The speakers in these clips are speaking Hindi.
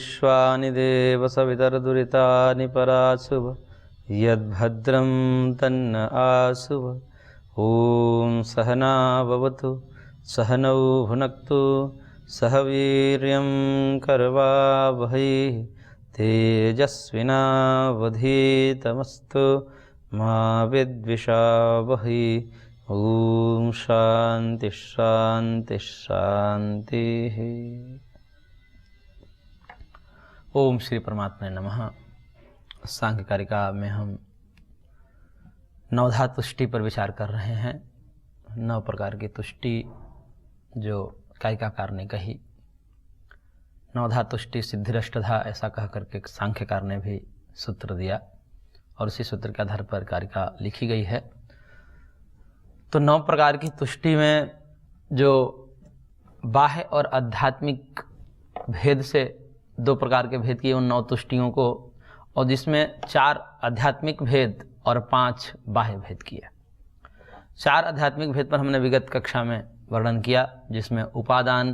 विश्वानि देव सवितर्दुरितानि पराशुभ यद्भद्रं तन्न आशुभ। ॐ सहना भवतु सहनौ भुनक्तु सह वीर्यं करवावहै तेजस्विनावधीतमस्तु मा विद्विषावहै। ॐ शांति शांति शांति। ओम श्री परमात्मा नमः। सांख्य कारिका में हम नवधा तुष्टि पर विचार कर रहे हैं। 9 प्रकार की तुष्टि जो कारिकाकार ने कही। नवधा तुष्टि सिद्धिरष्टधा ऐसा कह करके सांख्यकार ने भी सूत्र दिया और उसी सूत्र के आधार पर कारिका लिखी गई है। तो 9 प्रकार की तुष्टि में जो बाह्य और आध्यात्मिक भेद से 2 प्रकार के भेद किए उन 9 तुष्टियों को, और जिसमें 4 आध्यात्मिक भेद और 5 बाह्य भेद किए। 4 आध्यात्मिक भेद पर हमने विगत कक्षा में वर्णन किया, जिसमें उपादान,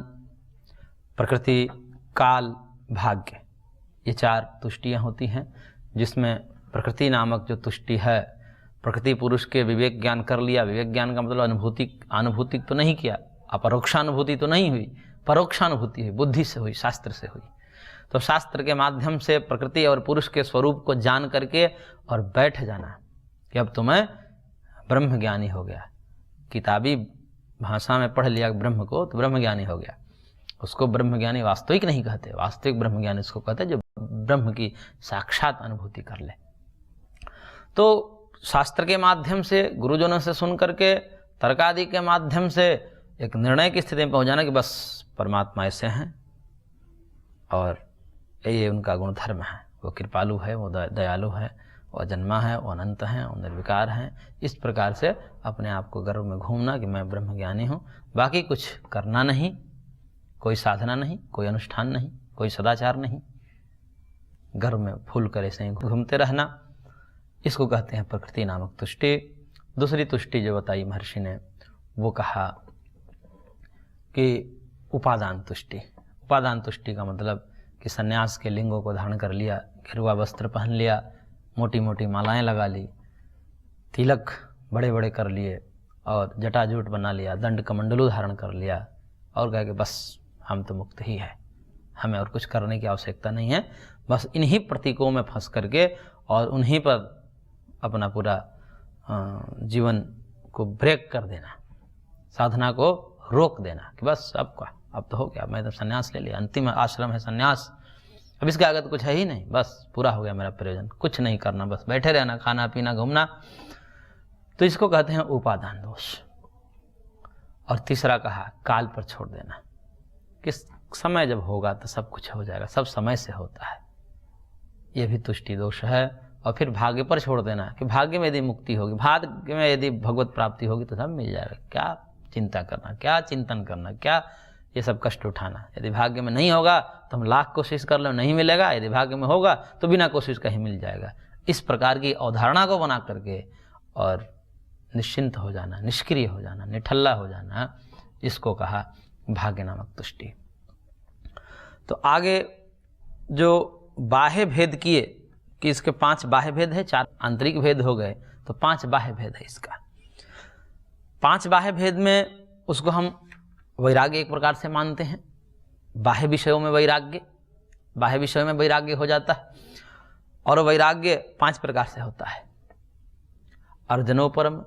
प्रकृति, काल, भाग्य, ये 4 तुष्टियाँ होती हैं। जिसमें प्रकृति नामक जो तुष्टि है, प्रकृति पुरुष के विवेक ज्ञान कर लिया। विवेक ज्ञान का मतलब अनुभूति तो नहीं किया, अपरोक्षानुभूति तो नहीं हुई, परोक्षानुभूति हुई, बुद्धि से हुई, शास्त्र से हुई। तो शास्त्र के माध्यम से प्रकृति और पुरुष के स्वरूप को जान करके और बैठ जाना कि अब तो मैं ब्रह्मज्ञानी हो गया। किताबी भाषा में पढ़ लिया ब्रह्म को तो ब्रह्मज्ञानी हो गया। उसको ब्रह्मज्ञानी वास्तविक नहीं कहते, वास्तविक ब्रह्मज्ञानी उसको कहते जो ब्रह्म की साक्षात अनुभूति कर ले। तो शास्त्र के माध्यम से, गुरुजनों से सुन करके, तर्कादि के माध्यम से एक निर्णय की स्थिति में पहुंच जाना कि बस परमात्मा ऐसे हैं और ये उनका गुण धर्म है। वो कृपालु है, वो दयालु है, वो अजन्मा है, वो अनंत है, वो निर्विकार है। इस प्रकार से अपने आप को गर्व में घूमना कि मैं ब्रह्मज्ञानी हूँ। बाकी कुछ करना नहीं, कोई साधना नहीं, कोई अनुष्ठान नहीं, कोई सदाचार नहीं, गर्व में फूल कर ऐसे ही घूमते रहना, इसको कहते हैं प्रकृति नामक तुष्टि। दूसरी तुष्टि जो बताई महर्षि ने वो कहा कि उपादान तुष्टि। उपादान तुष्टि का मतलब कि सन्यास के लिंगों को धारण कर लिया, गिरुआ वस्त्र पहन लिया, मोटी मोटी मालाएं लगा ली, तिलक बड़े बड़े कर लिए और जटाजूट बना लिया, दंड कमंडलू धारण कर लिया और कहा कि बस हम तो मुक्त ही है, हमें और कुछ करने की आवश्यकता नहीं है। बस इन्हीं प्रतीकों में फंस करके और उन्हीं पर अपना पूरा जीवन को ब्रेक कर देना, साधना को रोक देना कि बस अब तो हो गया, मैं तो संन्यास ले लिया, अंतिम आश्रम है संन्यास, अब इसके आगे तो कुछ है ही नहीं, बस पूरा हो गया मेरा प्रयोजन, कुछ नहीं करना, बस बैठे रहना, खाना पीना घूमना। तो इसको कहते हैं उपादान दोष। और तीसरा कहा काल पर छोड़ देना, किस समय जब होगा तो सब कुछ हो जाएगा, सब समय से होता है, ये भी तुष्टि दोष है। और फिर भाग्य पर छोड़ देना कि भाग्य में यदि मुक्ति होगी, भाग्य में यदि भगवत प्राप्ति होगी तो सब मिल जाएगा, क्या चिंता करना, क्या चिंतन करना, क्या ये सब कष्ट उठाना। यदि भाग्य में नहीं होगा तो हम लाख कोशिश कर लो नहीं मिलेगा, यदि भाग्य में होगा तो बिना कोशिश का ही मिल जाएगा। इस प्रकार की अवधारणा को बना करके और निश्चिंत हो जाना, निष्क्रिय हो जाना, निठल्ला हो जाना, इसको कहा भाग्य नामक तुष्टि। तो आगे जो बाह्य भेद किए कि इसके 5 बाह्य भेद है, 4 आंतरिक भेद हो गए, तो 5 बाह्य भेद है इसका। 5 बाह्य भेद में उसको हम वैराग्य एक प्रकार से मानते हैं। बाह्य विषयों में वैराग्य, बाह्य विषयों में वैराग्य हो जाता है। और वैराग्य 5 प्रकार से होता है: अर्जनोपरम,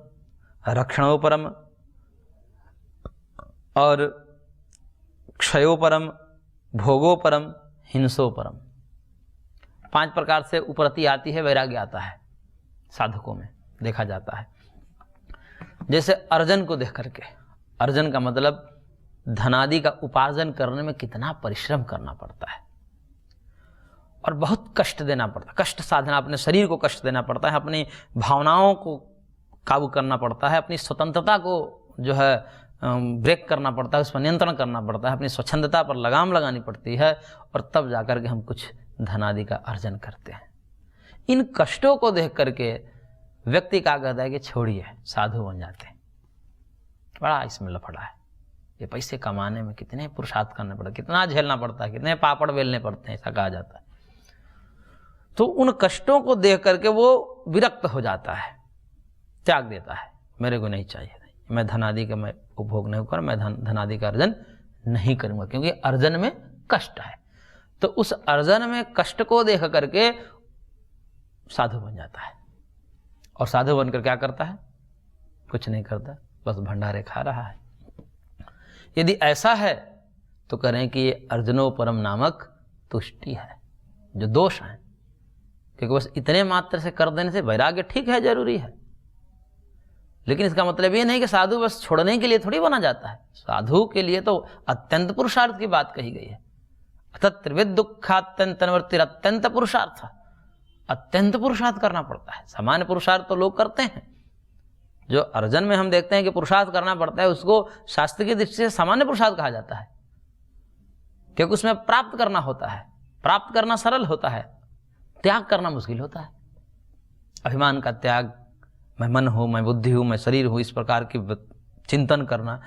रक्षणोपरम और क्षयोपरम, भोगोपरम, हिंसोपरम। 5 प्रकार से उपरति आती है, वैराग्य आता है, साधकों में देखा जाता है। जैसे अर्जन को देख करके, अर्जन का मतलब धनादि का उपार्जन करने में कितना परिश्रम करना पड़ता है और बहुत कष्ट देना पड़ता है, कष्ट साधना, अपने शरीर को कष्ट देना पड़ता है, अपनी भावनाओं को काबू करना पड़ता है, अपनी स्वतंत्रता को जो है ब्रेक करना पड़ता है, उस पर नियंत्रण करना पड़ता है, अपनी स्वच्छंदता पर लगाम लगानी पड़ती है और तब जाकर के हम कुछ धनादि का अर्जन करते हैं। इन कष्टों को देख करके व्यक्ति क्या कहता है कि छोड़िए, साधु बन जाते हैं। बड़ा इसमें लफड़ा है, ये पैसे कमाने में कितने पुरुषार्थ करने पड़ते, कितना झेलना पड़ता है, कितने पापड़ बेलने पड़ते हैं, ऐसा कहा जाता है। तो उन कष्टों को देख करके वो विरक्त हो जाता है, त्याग देता है, मेरे को नहीं चाहिए, नहीं, मैं धन आदि का मैं उपभोग नहीं करूँ, मैं धन आदि का अर्जन नहीं करूँगा, क्योंकि अर्जन में कष्ट है। तो उस अर्जन में कष्ट को देख करके साधु बन जाता है, और साधु बनकर क्या करता है? कुछ नहीं करता, बस भंडारे खा रहा है। यदि ऐसा है तो करें कि ये अर्जनोपरम नामक तुष्टि है, जो दोष है, क्योंकि बस इतने मात्र से कर देने से वैराग्य ठीक है, जरूरी है, लेकिन इसका मतलब ये नहीं कि साधु बस छोड़ने के लिए थोड़ी बना जाता है। साधु के लिए तो अत्यंत पुरुषार्थ की बात कही गई है। अतः त्रिविध दुखात्यंत निवृत्तिर, अत्यंत पुरुषार्थ, अत्यंत पुरुषार्थ करना पड़ता है। सामान्य पुरुषार्थ तो लोग करते हैं, जो अर्जन में हम देखते हैं कि पुरुषार्थ करना पड़ता है, उसको शास्त्र की दृष्टि से सामान्य पुरुषार्थ कहा जाता है, क्योंकि उसमें प्राप्त करना होता है। प्राप्त करना सरल होता है, त्याग करना मुश्किल होता है। अभिमान का त्याग, मैं मन हूँ, मैं बुद्धि हूँ, मैं शरीर हूँ, इस प्रकार की चिंतन करना,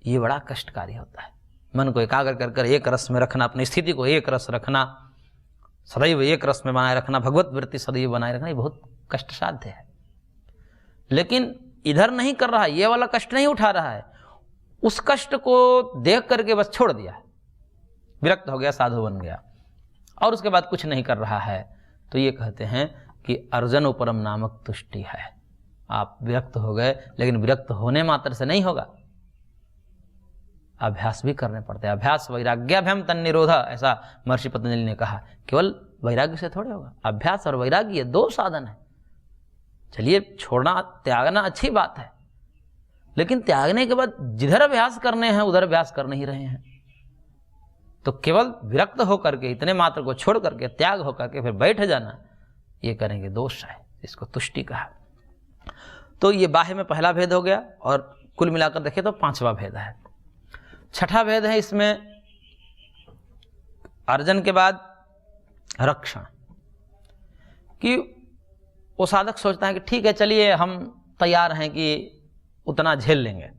ये बड़ा कष्टकारी होता है। मन को एकाग्र कर कर एक रस में रखना, अपनी स्थिति को एक रस रखना, सदैव एक रस में बनाए रखना, भगवत वृत्ति सदैव बनाए रखना, ये बहुत कष्ट साध्य है। लेकिन इधर नहीं कर रहा, ये वाला कष्ट नहीं उठा रहा है, उस कष्ट को देख करके बस छोड़ दिया, विरक्त हो गया, साधु बन गया, और उसके बाद कुछ नहीं कर रहा है, तो ये कहते हैं कि अर्जनोपरम नामक तुष्टि है। आप विरक्त हो गए, लेकिन विरक्त होने मात्र से नहीं होगा, अभ्यास भी करने पड़ते हैं। अभ्यास वैराग्याभ्याम तन्निरोध, ऐसा महर्षि पतंजलि ने कहा। केवल वैराग्य से थोड़े होगा, अभ्यास और वैराग्य ये दो साधन है। चलिए, छोड़ना त्यागना अच्छी बात है, लेकिन त्यागने के बाद जिधर अभ्यास करने हैं उधर अभ्यास कर नहीं रहे हैं, तो केवल विरक्त होकर के, इतने मात्र को छोड़ करके, त्याग होकर के फिर बैठ जाना, ये करेंगे दोष है, इसको तुष्टि कहा। तो ये बाह्य में पहला भेद हो गया, और कुल मिलाकर देखें तो पांचवा भेद है। छठा भेद है इसमें अर्जन के बाद रक्षण, कि वो साधक सोचता है कि ठीक है, चलिए हम तैयार हैं कि उतना झेल लेंगे,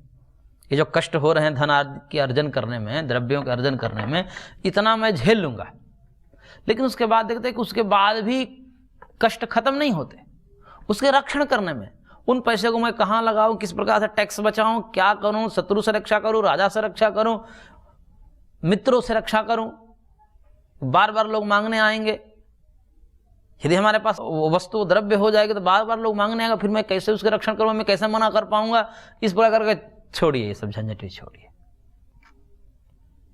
ये जो कष्ट हो रहे हैं धन आदि के अर्जन करने में, द्रव्यों के अर्जन करने में, इतना मैं झेल लूंगा। लेकिन उसके बाद देखते हैं कि उसके बाद भी कष्ट खत्म नहीं होते। उसके रक्षण करने में, उन पैसे को मैं कहाँ लगाऊं, किस प्रकार से टैक्स बचाऊं, क्या करूं, शत्रु से रक्षा करूं, राजा से रक्षा करूं, मित्रों से रक्षा करूं, बार बार लोग मांगने आएंगे। यदि हमारे पास वो वस्तु द्रव्य हो जाएगी तो बार बार लोग मांगने आएगा, फिर मैं कैसे उसके रक्षण करूँ, मैं कैसे मना कर पाऊंगा। इस प्रकार करके छोड़िए, ये सब झंझट भी छोड़िए।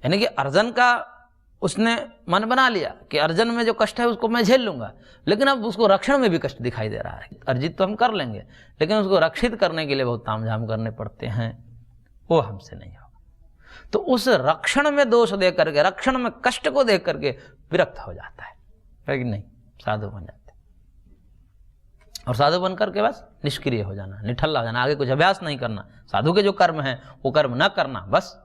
यानी कि अर्जन का उसने मन बना लिया कि अर्जन में जो कष्ट है उसको मैं झेल लूंगा, लेकिन अब उसको रक्षण में भी कष्ट दिखाई दे रहा है। अर्जित तो हम कर लेंगे, लेकिन उसको रक्षित करने के लिए बहुत तामझाम करने पड़ते हैं, वो हमसे नहीं होगा। तो उस रक्षण में दोष देख करके, रक्षण में कष्ट को देख करके विरक्त हो जाता है कि नहीं, साधु बन जाते। और साधु बन करके बस निष्क्रिय हो जाना, निठल्ला हो जाना, आगे कुछ अभ्यास नहीं करना। साधु के जो कर्म हैं वो कर्म न करना, बस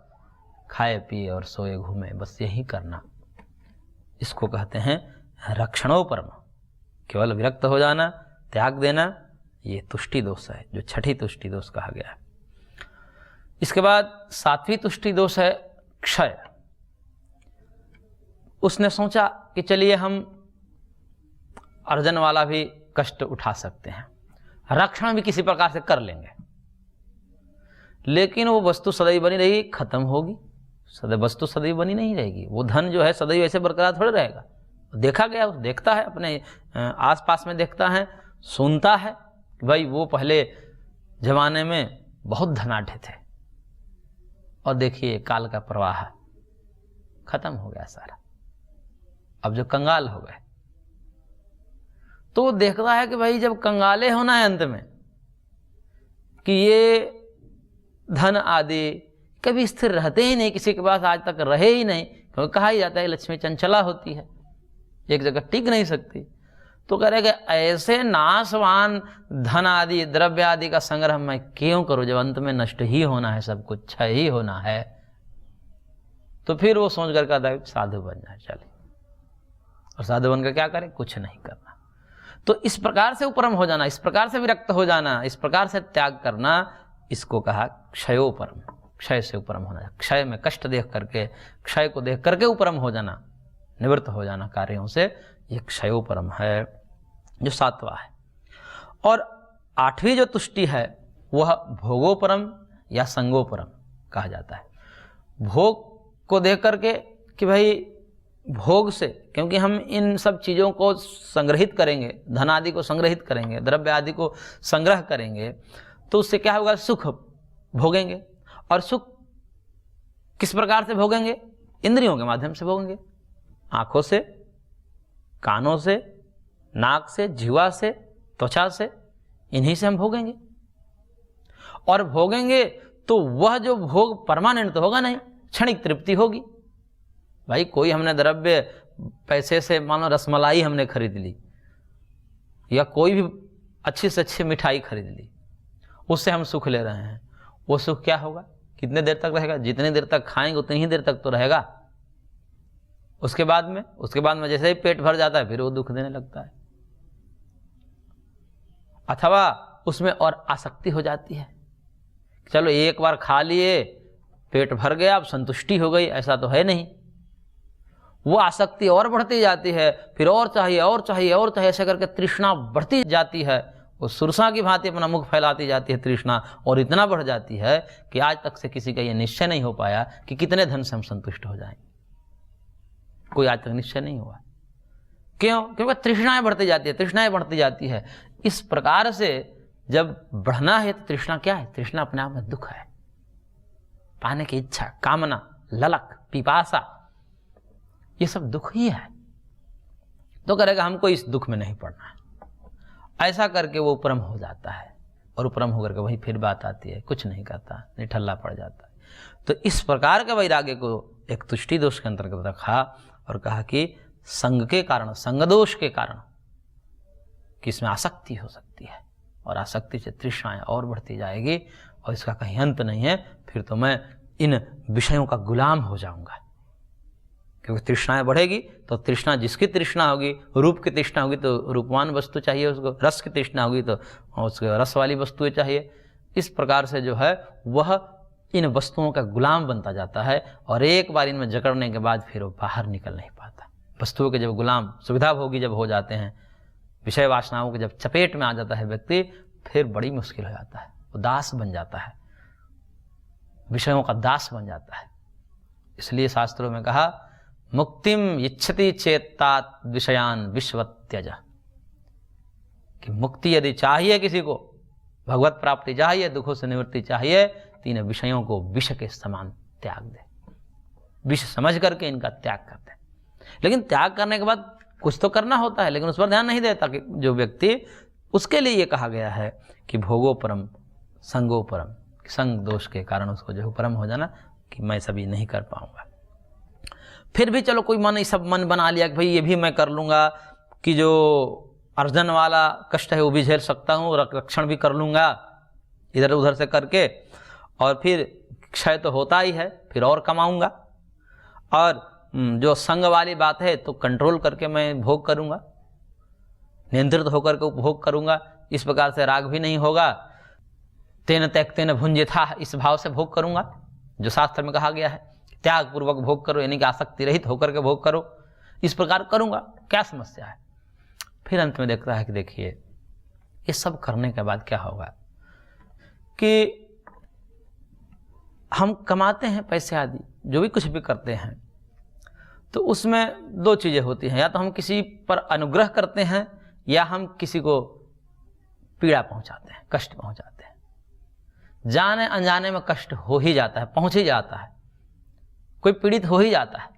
खाए पिए और सोए घूमे, बस यही करना। इसको कहते हैं रक्षणोपरम। केवल विरक्त हो जाना, त्याग देना, ये तुष्टि दोष है, जो छठी तुष्टि दोष कहा गया है। इसके बाद सातवीं तुष्टि दोष है क्षय। उसने सोचा कि चलिए हम अर्जन वाला भी कष्ट उठा सकते हैं, रक्षण भी किसी प्रकार से कर लेंगे, लेकिन वो वस्तु सदैव बनी रहेगी, खत्म होगी। सदैव वस्तु सदैव बनी नहीं रहेगी, वो धन जो है सदैव ऐसे बरकरार थोड़े रहेगा। देखा गया, देखता है, अपने आसपास में देखता है, सुनता है कि भाई वो पहले जमाने में बहुत धनाढ़ थे, और देखिए काल का प्रवाह खत्म हो गया सारा, अब जो कंगाल हो गए। तो वो देखता है कि भाई जब कंगाले होना है अंत में, कि ये धन आदि कभी स्थिर रहते ही नहीं, किसी के पास आज तक रहे ही नहीं, क्योंकि कहा ही जाता है लक्ष्मी चंचला होती है, एक जगह टिक नहीं सकती। तो कह रहे कि ऐसे नाशवान धन आदि द्रव्य आदि का संग्रह मैं क्यों करूं, जब अंत में नष्ट ही होना है, सब कुछ क्षय ही होना है। तो फिर वो सोच कर कहता है साधु बन जाए, चले। और साधु बनकर क्या करे, कुछ नहीं करना। तो इस प्रकार से उपरम हो जाना, इस प्रकार से विरक्त हो जाना, इस प्रकार से त्याग करना, इसको कहा क्षयोपरम। क्षय से उपरम होना, क्षय में कष्ट देख करके, क्षय को देख करके उपरम हो जाना, निवृत्त हो जाना कार्यों से, ये क्षयोपरम है जो 7वां है। और 8वीं जो तुष्टि है वह भोगोपरम या संगोपरम कहा जाता है। भोग को देख करके कि भाई भोग से, क्योंकि हम इन सब चीज़ों को संग्रहित करेंगे, धन आदि को संग्रहित करेंगे, द्रव्य आदि को संग्रह करेंगे, तो उससे क्या होगा, सुख भोगेंगे। और सुख किस प्रकार से भोगेंगे, इंद्रियों के माध्यम से भोगेंगे, आँखों से, कानों से, नाक से, जीवा से, त्वचा से, इन्हीं से हम भोगेंगे। और भोगेंगे तो वह जो भोग परमानेंट तो होगा नहीं, क्षणिक तृप्ति होगी। भाई कोई हमने द्रव्य पैसे से, मानो रसमलाई हमने खरीद ली या कोई भी अच्छी से अच्छी मिठाई खरीद ली, उससे हम सुख ले रहे हैं, वो सुख क्या होगा, कितने देर तक रहेगा, जितनी देर तक खाएंगे उतनी ही देर तक तो रहेगा। उसके बाद में जैसे ही पेट भर जाता है फिर वो दुख देने लगता है, अथवा उसमें और आसक्ति हो जाती है। चलो एक बार खा लिए, पेट भर गया, अब संतुष्टि हो गई, ऐसा तो है नहीं। वो आसक्ति और बढ़ती जाती है, फिर और चाहिए और चाहिए और चाहिए, ऐसे करके तृष्णा बढ़ती जाती है। वो सुरसा की भांति अपना मुख फैलाती जाती है तृष्णा, और इतना बढ़ जाती है कि आज तक से किसी का ये निश्चय नहीं हो पाया कि कितने धन से हम संतुष्ट हो जाएंगे। कोई आज तक निश्चय नहीं हुआ। क्यों? क्योंकि तृष्णाएं बढ़ती जाती है। इस प्रकार से जब बढ़ना है तो तृष्णा क्या है? तृष्णा अपने आप में दुख है। पाने की इच्छा, कामना, ललक, पिपासा, ये सब दुख ही है। तो करेगा हमको इस दुख में नहीं पड़ना है, ऐसा करके वो उपरम हो जाता है। और उपरम होकर के वही फिर बात आती है, कुछ नहीं करता, निठल्ला पड़ जाता है। तो इस प्रकार के वैराग्य को एक तुष्टि दोष के अंतर्गत रखा और कहा कि संग के कारण, संग दोष के कारण कि इसमें आसक्ति हो सकती है, और आसक्ति से तृष्णाएं और बढ़ती जाएगी और इसका कहीं अंत नहीं है। फिर तो मैं इन विषयों का गुलाम हो जाऊंगा, क्योंकि तृष्णाएं बढ़ेगी तो तृष्णा, जिसकी तृष्णा होगी, रूप की तृष्णा होगी तो रूपवान वस्तु चाहिए उसको, रस की तृष्णा होगी तो उसको रस वाली वस्तुएं चाहिए। इस प्रकार से जो है वह इन वस्तुओं का गुलाम बनता जाता है, और एक बार इनमें जकड़ने के बाद फिर वो बाहर निकल नहीं पाता। वस्तुओं के जब गुलाम, सुविधा भोगी जब हो जाते हैं, विषय वासनाओं के जब चपेट में आ जाता है व्यक्ति, फिर बड़ी मुश्किल हो जाता है, वो दास बन जाता है, विषयों का दास बन जाता है। इसलिए शास्त्रों में कहा, मुक्तिम इच्छति चेतात विषयान विश्वत्यज, कि मुक्ति यदि चाहिए किसी को, भगवत प्राप्ति चाहिए, दुखों से निवृत्ति चाहिए, तो इन विषयों को विष के समान त्याग दे, विष समझ करके इनका त्याग कर दे। लेकिन त्याग करने के बाद कुछ तो करना होता है, लेकिन उस पर ध्यान नहीं देता कि जो व्यक्ति, उसके लिए ये कहा गया है कि भोगोपरम संगोपरम, संग दोष के कारण उसको जो उपरम हो जाना कि मैं सभी नहीं कर पाऊंगा। फिर भी चलो कोई मन, सब मन बना लिया कि भाई ये भी मैं कर लूंगा, कि जो अर्जन वाला कष्ट है वो भी झेल सकता हूँ, रक्षण भी कर लूंगा इधर उधर से करके, और फिर क्षय तो होता ही है, फिर और कमाऊंगा, और जो संग वाली बात है तो कंट्रोल करके मैं भोग करूंगा, नियंत्रित होकर के उपभोग करूंगा, इस प्रकार से राग भी नहीं होगा, तेन त्यक्तेन भुंजेथा, इस भाव से भोग करूंगा, जो शास्त्र में कहा गया है, त्याग पूर्वक भोग करो, यानी कि आसक्ति रहित होकर के भोग करो, इस प्रकार करूंगा, क्या समस्या है। फिर अंत में देखता है कि देखिए ये सब करने के बाद क्या होगा कि हम कमाते हैं पैसे आदि, जो भी कुछ भी करते हैं, तो उसमें दो चीजें होती हैं, या तो हम किसी पर अनुग्रह करते हैं, या हम किसी को पीड़ा पहुंचाते हैं, कष्ट पहुंचाते हैं। जाने अनजाने में कष्ट हो ही जाता है, पहुंच ही जाता है, कोई पीड़ित हो ही जाता है।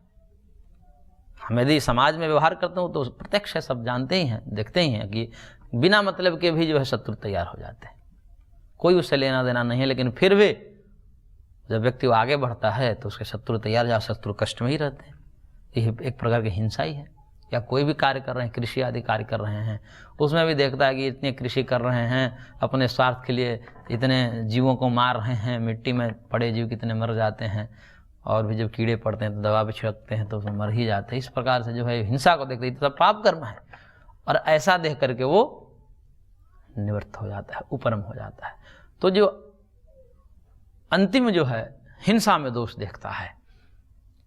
हम यदि समाज में व्यवहार करते हो तो प्रत्यक्ष है, सब जानते ही हैं, देखते ही हैं कि बिना मतलब के भी जो है शत्रु तैयार हो जाते हैं, कोई उससे लेना देना नहीं है, लेकिन फिर भी जब व्यक्ति आगे बढ़ता है तो उसके शत्रु तैयार, जा शत्रु कष्ट में ही रहते हैं। यह एक प्रकार की हिंसा ही है। या कोई भी कार्य कर रहे हैं, कृषि आदि कार्य कर रहे हैं, उसमें भी देखता है कि इतनी कृषि कर रहे हैं, अपने स्वार्थ के लिए इतने जीवों को मार रहे हैं, मिट्टी में पड़े जीव कितने मर जाते हैं, और भी जब कीड़े पड़ते हैं तो दवा भी छिड़कते हैं तो उसमें मर ही जाते हैं। इस प्रकार से जो है हिंसा को देखते हैं, तो सब पाप कर्म है, और ऐसा देख करके वो निवृत्त हो जाता है, उपरम हो जाता है। तो जो अंतिम जो है हिंसा में दोष देखता है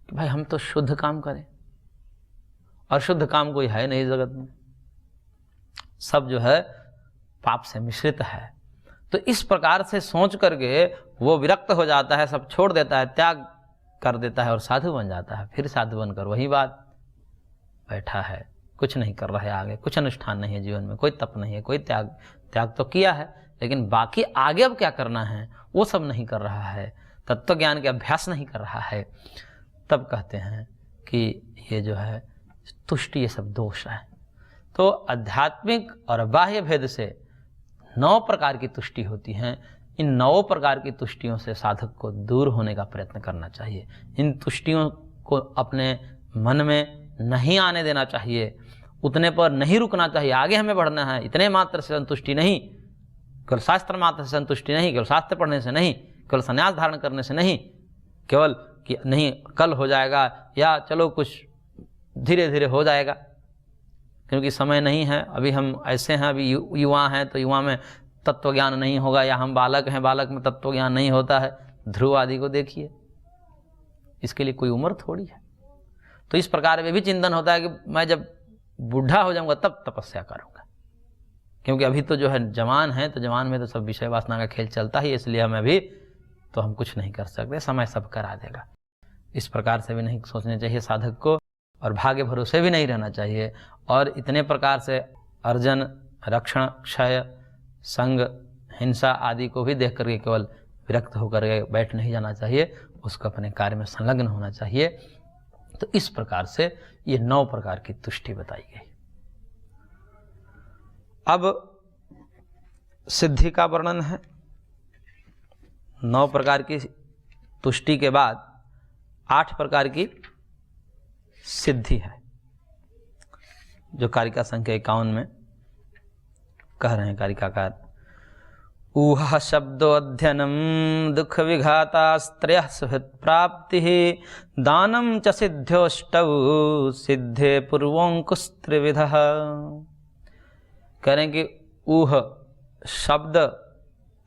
कि भाई हम तो शुद्ध काम करें, और शुद्ध काम कोई है नहीं जगत में, सब जो है पाप से मिश्रित है। तो इस प्रकार से सोच करके वो विरक्त हो जाता है, सब छोड़ देता है, त्याग कर देता है और साधु बन जाता है। फिर साधु बनकर वही बात बैठा है, कुछ नहीं कर रहा है, आगे कुछ अनुष्ठान नहीं है जीवन में, कोई तप नहीं है, कोई त्याग तो किया है, लेकिन बाकी आगे अब क्या करना है वो सब नहीं कर रहा है, तत्व ज्ञान के अभ्यास नहीं कर रहा है। तब कहते हैं कि ये जो है तुष्टि, ये सब दोष है। तो आध्यात्मिक और बाह्य भेद से 9 प्रकार की तुष्टि होती हैं। इन 9 प्रकार की तुष्टियों से साधक को दूर होने का प्रयत्न करना चाहिए। इन तुष्टियों को अपने मन में नहीं आने देना चाहिए, उतने पर नहीं रुकना चाहिए, आगे हमें बढ़ना है। इतने मात्र से संतुष्टि नहीं, केवल शास्त्र मात्र से संतुष्टि नहीं, केवल शास्त्र पढ़ने से नहीं, केवल संन्यास धारण करने से नहीं, केवल कि नहीं कल हो जाएगा या चलो कुछ धीरे धीरे हो जाएगा, क्योंकि समय नहीं है, अभी हम ऐसे हैं, अभी युवा हैं तो युवा में तत्व ज्ञान नहीं होगा, या हम बालक हैं, बालक में तत्व ज्ञान नहीं होता है। ध्रुव आदि को देखिए, इसके लिए कोई उम्र थोड़ी है। तो इस प्रकार में भी चिंतन होता है कि मैं जब बूढ़ा हो जाऊंगा तब तपस्या करूंगा, क्योंकि अभी तो जो है जवान है, तो जवान में तो सब विषय वासना का खेल चलता ही, इसलिए हम अभी तो हम कुछ नहीं कर सकते, समय सब करा देगा। इस प्रकार से भी नहीं सोचना चाहिए साधक को, और भाग्य भरोसे भी नहीं रहना चाहिए। और इतने प्रकार से अर्जन, रक्षण, क्षय, संग, हिंसा आदि को भी देख करके केवल विरक्त होकर बैठ नहीं जाना चाहिए, उसको अपने कार्य में संलग्न होना चाहिए। तो इस प्रकार से ये 9 प्रकार की तुष्टि बताई गई। अब सिद्धि का वर्णन है। 9 प्रकार की तुष्टि के बाद 8 प्रकार की सिद्धि है, जो कारिका संख्या 51 में कह रहे हैं कारिकाकार। ऊह शब्दोऽध्ययनं दुख विघातास्त्रयः सुहृत् प्राप्तिः दानं च सिद्ध्योष्टौ सिद्धे पूर्वोऽङ्कुस्त्रिविधः। कह रहे हैं कि ऊह शब्द,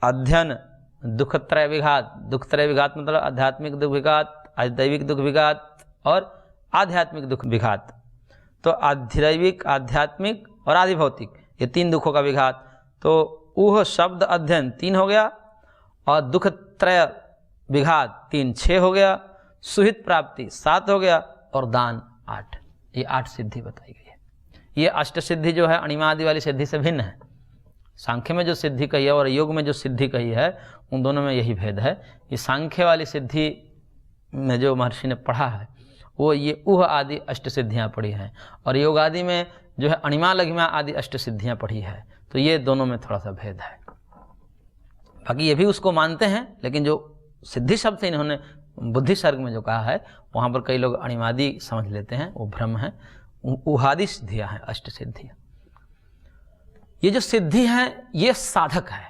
अध्ययन, दुखत्रय विघात। दुखत्रय विघात मतलब आध्यात्मिक दुख विघात, आधिदैविक दुख विघात और आध्यात्मिक दुख विघात। तो आधिदैविक, आध्यात्मिक और आधिभौतिक, ये 3 दुखों का विघात। तो ऊह शब्द अध्ययन 3 हो गया, और दुख त्रय विघात 3, 6 हो गया, सुहित प्राप्ति 7 हो गया, और दान 8। ये 8 सिद्धि बताई गई है। ये अष्ट सिद्धि जो है अणिमादि वाली सिद्धि से भिन्न है। सांख्य में जो सिद्धि कही है और योग में जो सिद्धि कही है, उन दोनों में यही भेद है। ये सांख्य वाली सिद्धि में जो महर्षि ने पढ़ा है वो ये ऊह आदि अष्ट सिद्धियाँ पढ़ी हैं, और योग आदि में जो है अणिमा लघिमा आदि अष्ट सिद्धियाँ पढ़ी है। तो ये दोनों में थोड़ा सा भेद है। बाकी ये भी उसको मानते हैं, लेकिन जो सिद्धि शब्द से इन्होंने बुद्धि सर्ग में जो कहा है, वहाँ पर कई लोग अणिमादि समझ लेते हैं, वो भ्रम है। ऊहादि सिद्धियाँ हैं, अष्ट सिद्धियाँ। ये जो सिद्धि हैं ये साधक है।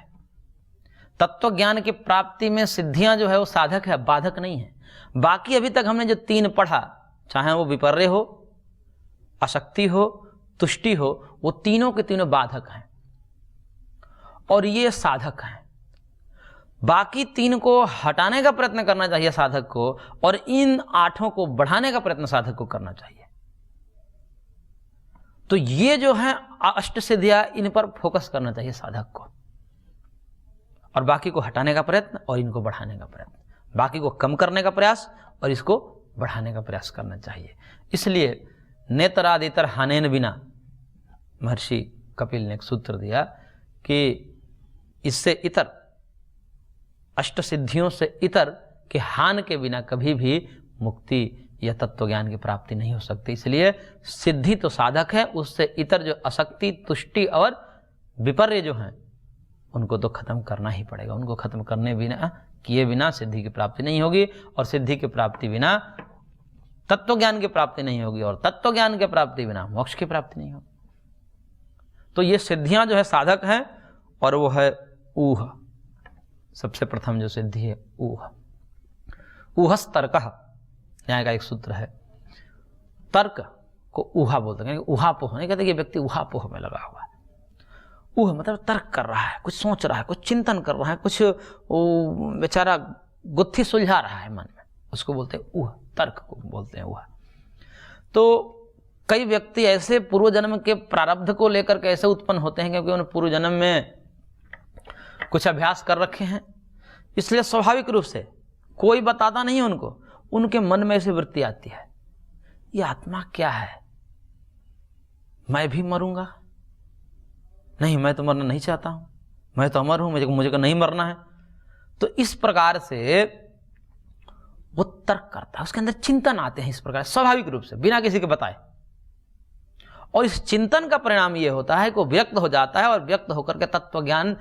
तत्व ज्ञान की प्राप्ति में सिद्धियाँ जो है वो साधक है, बाधक नहीं है। बाकी अभी तक हमने जो 3 पढ़ा, चाहे वो विपर्य हो, अशक्ति हो, तुष्टि हो, वो तीनों के तीनों बाधक हैं और ये साधक हैं। बाकी 3 को हटाने का प्रयत्न करना चाहिए साधक को, और इन 8 को बढ़ाने का प्रयत्न साधक को करना चाहिए। तो ये जो है अष्ट सिद्धियां, इन पर फोकस करना चाहिए साधक को, और बाकी को हटाने का प्रयत्न और इनको बढ़ाने का प्रयत्न, बाकी को कम करने का प्रयास और इसको बढ़ाने का प्रयास करना चाहिए। इसलिए नेतरादितर हानेन बिना महर्षि कपिल ने एक सूत्र दिया कि इससे इतर, अष्ट सिद्धियों से इतर के हान के बिना कभी भी मुक्ति या तत्व ज्ञान की प्राप्ति नहीं हो सकती। इसलिए सिद्धि तो साधक है, उससे इतर जो अशक्ति, तुष्टि और विपर्य जो हैं उनको तो खत्म करना ही पड़ेगा। उनको खत्म करने बिना, किए बिना सिद्धि की प्राप्ति नहीं होगी, और सिद्धि की प्राप्ति बिना तत्व ज्ञान की प्राप्ति नहीं होगी, और तत्व ज्ञान की प्राप्ति बिना मोक्ष की प्राप्ति नहीं होगी। तो ये सिद्धियां जो है साधक हैं, और वो है ऊह। सबसे प्रथम जो सिद्धि है ऊह। ऊहस तर्कः, यहाँ का एक सूत्र है। तर्क को ऊहा बोलते हैं, ऊहापोह नहीं कहते कि व्यक्ति ऊहापोह में लगा हुआ है। ऊह मतलब तर्क कर रहा है, कुछ सोच रहा है, कुछ चिंतन कर रहा है, कुछ बेचारा गुत्थी सुलझा रहा है मन में, उसको बोलते हैं ऊह, तर्क को बोलते हैं ऊह। तो कई व्यक्ति ऐसे पूर्व जन्म के प्रारब्ध को लेकर के ऐसे उत्पन्न होते हैं क्योंकि उन्होंने पूर्व जन्म में कुछ अभ्यास कर रखे हैं, इसलिए स्वाभाविक रूप से कोई बताता नहीं उनको, उनके मन में ऐसी वृत्ति आती है, ये आत्मा क्या है, मैं भी मरूंगा, नहीं मैं तो मरना नहीं चाहता हूं, मैं तो अमर हूं, मुझे को नहीं मरना है। तो इस प्रकार से वो तर्क करता है, उसके अंदर चिंतन आते हैं इस प्रकार स्वाभाविक रूप से बिना किसी के बताए, और इस चिंतन का परिणाम ये होता है कि वो व्यक्त हो जाता है और व्यक्त होकर के तत्व ज्ञान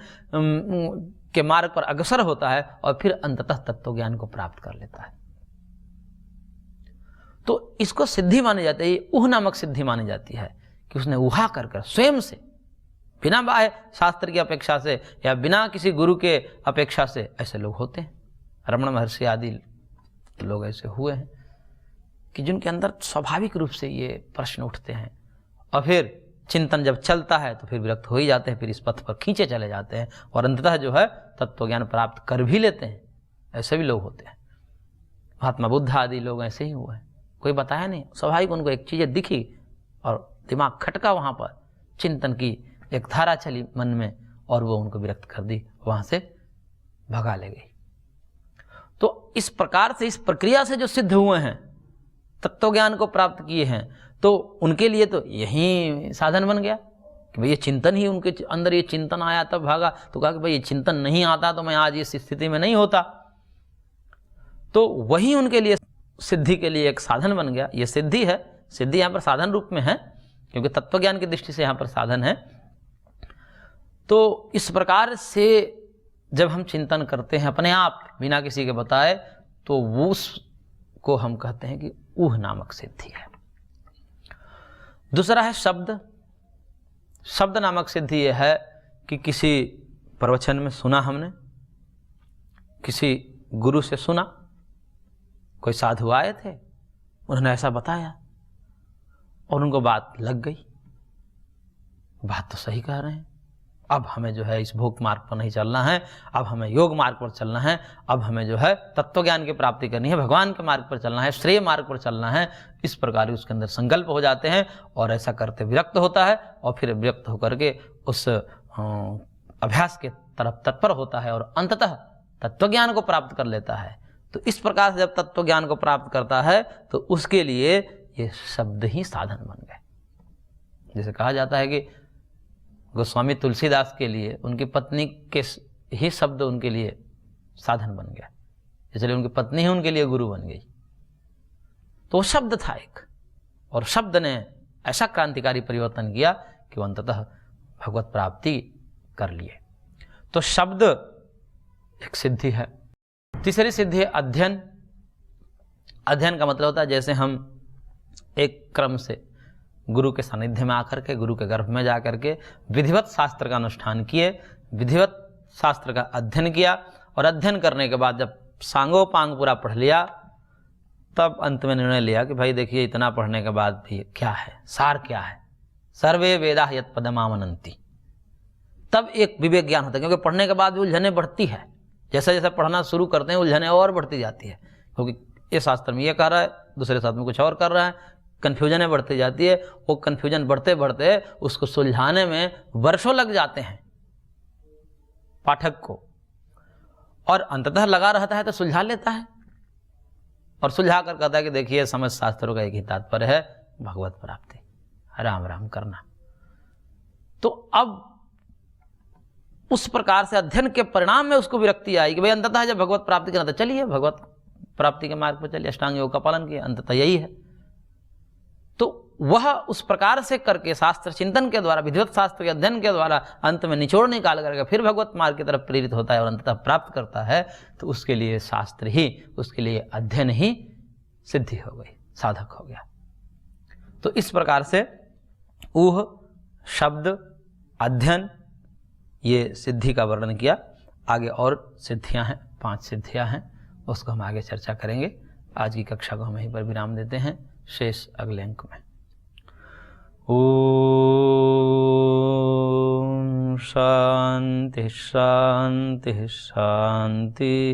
के मार्ग पर अग्रसर होता है और फिर अंततः तत्व ज्ञान को प्राप्त कर लेता है। तो इसको सिद्धि मानी जाती है, ऊह नामक सिद्धि मानी जाती है कि उसने ऊहा कर स्वयं से, बिना बाह्य शास्त्र की अपेक्षा से या बिना किसी गुरु के अपेक्षा से, ऐसे लोग होते हैं। रमण महर्षि आदि लोग ऐसे हुए हैं कि जिनके अंदर स्वाभाविक रूप से ये प्रश्न उठते हैं और फिर चिंतन जब चलता है तो फिर विरक्त हो ही जाते हैं, फिर इस पथ पर खींचे चले जाते हैं और अंततः जो है तत्व ज्ञान प्राप्त कर भी लेते हैं। ऐसे भी लोग होते हैं। महात्मा बुद्ध आदि लोग ऐसे ही हुए हैं, कोई बताया नहीं, स्वाभाविक उनको एक चीज़ें दिखी और दिमाग खटका, वहाँ पर चिंतन की एक धारा चली मन में और वो उनको विरक्त कर दी, वहाँ से भगा ले गई। तो इस प्रकार से, इस प्रक्रिया से जो सिद्ध हुए हैं, तत्व ज्ञान को प्राप्त किए हैं, तो उनके लिए तो यही साधन बन गया कि भाई ये चिंतन ही उनके अंदर, ये चिंतन आया तब भागा। तो कहा कि भाई ये चिंतन नहीं आता तो मैं आज इस स्थिति में नहीं होता। तो वही उनके लिए सिद्धि के लिए एक साधन बन गया। ये सिद्धि है, सिद्धि यहाँ पर साधन रूप में है क्योंकि तत्व ज्ञान की दृष्टि से यहाँ पर साधन है। तो इस प्रकार से जब हम चिंतन करते हैं अपने आप बिना किसी के बताए, तो वो उसको हम कहते हैं कि ऊह नामक सिद्धि है। दूसरा है शब्द। शब्द नामक सिद्धि यह है कि किसी प्रवचन में सुना हमने, किसी गुरु से सुना, कोई साधु आए थे, उन्होंने ऐसा बताया और उनको बात लग गई, बात तो सही कह रहे हैं, अब हमें जो है इस भोग मार्ग पर नहीं चलना है, अब हमें योग मार्ग पर चलना है, अब हमें जो है तत्व ज्ञान की प्राप्ति करनी है, भगवान के मार्ग पर चलना है, श्रेय मार्ग पर चलना है। इस प्रकार उसके अंदर संकल्प हो जाते हैं और ऐसा करते विरक्त होता है और फिर विरक्त होकर के उस अभ्यास के तरफ तत्पर होता है और अंततः तत्व ज्ञान को प्राप्त कर लेता है। तो इस प्रकार से जब तत्व ज्ञान को प्राप्त करता है तो उसके लिए ये शब्द ही साधन बन गए। जैसे कहा जाता है कि गोस्वामी तुलसीदास के लिए उनकी पत्नी के ही शब्द उनके लिए साधन बन गया, इसलिए उनकी पत्नी ही उनके लिए गुरु बन गई। तो वो शब्द था एक, और शब्द ने ऐसा क्रांतिकारी परिवर्तन किया कि वो अंततः भगवत प्राप्ति कर लिए। तो शब्द एक सिद्धि है। तीसरी सिद्धि है अध्ययन। अध्ययन का मतलब होता है जैसे हम एक क्रम से गुरु के सानिध्य में आकर के, गुरु के गर्भ में जाकर के विधिवत शास्त्र का अनुष्ठान किए, विधिवत शास्त्र का अध्ययन किया, और अध्ययन करने के बाद जब सांगोपांग पूरा पढ़ लिया, तब अंत में निर्णय लिया कि भाई देखिए इतना पढ़ने के बाद भी क्या है, सार क्या है, सर्वे वेदा यत् पदमामनन्ति। तब एक विवेक ज्ञान होता है, क्योंकि पढ़ने के बाद भी उलझने बढ़ती है, जैसा जैसा पढ़ना शुरू करते हैं उलझने और बढ़ती जाती है, क्योंकि ये शास्त्र में ये कह रहा है, दूसरे शास्त्र में कुछ और कर रहा है, कन्फ्यूजन बढ़ती जाती है। वो कन्फ्यूजन बढ़ते बढ़ते उसको सुलझाने में वर्षों लग जाते हैं पाठक को, और अंततः लगा रहता है तो सुलझा लेता है, और सुलझा कर कहता है कि देखिए समस्त शास्त्रों का एक ही तात्पर्य है, भगवत प्राप्ति, राम राम करना। तो अब उस प्रकार से अध्ययन के परिणाम में उसको विरक्ति आई कि भाई अंततः जब भगवत प्राप्ति करना, तो चलिए भगवत प्राप्ति के मार्ग पर चलिए, अष्टांग योग का पालन किया, अंततः यही है। तो वह उस प्रकार से करके शास्त्र चिंतन के द्वारा, विधिवत शास्त्र के अध्ययन के द्वारा अंत में निचोड़ निकाल करके फिर भगवत मार्ग की तरफ प्रेरित होता है और अंततः प्राप्त करता है। तो उसके लिए शास्त्र ही, उसके लिए अध्ययन ही सिद्धि हो गई, साधक हो गया। तो इस प्रकार से ऊह, शब्द, अध्ययन, ये सिद्धि का वर्णन किया। आगे और सिद्धियां हैं, 5 सिद्धियां हैं, उसको हम आगे चर्चा करेंगे। आज की कक्षा को हम यहीं पर विराम देते हैं, शेष अगले अंक में। ओम शांति शांति शांति।